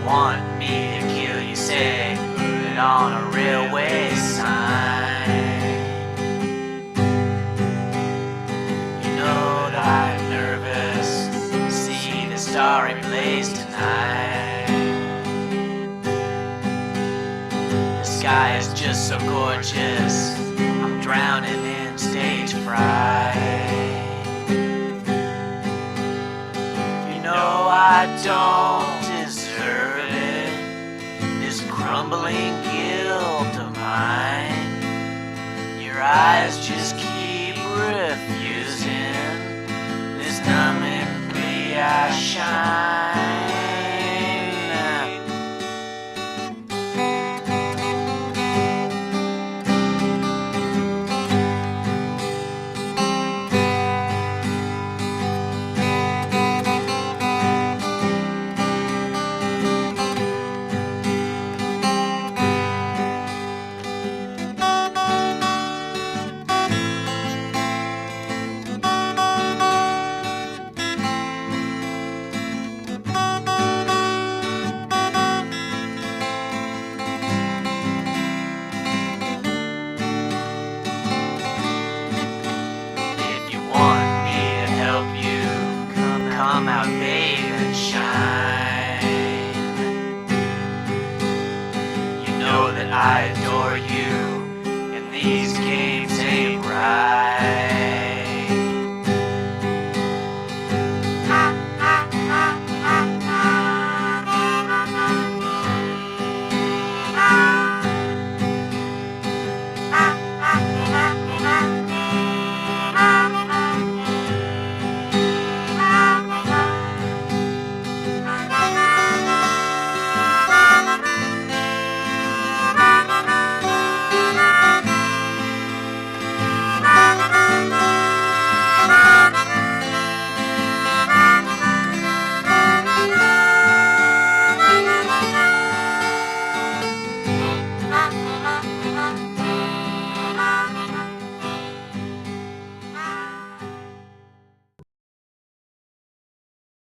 want me to kill you, say, put it on a railway sign. You know that I'm nervous, see the starry blaze tonight. The sky is just so gorgeous, I'm drowning in stage fright. You know I don't deserve it, this crumbling guilt of mine. Your eyes just keep refusing this numbing ray I shine. Come out, babe, and shine. You know that I adore you, and these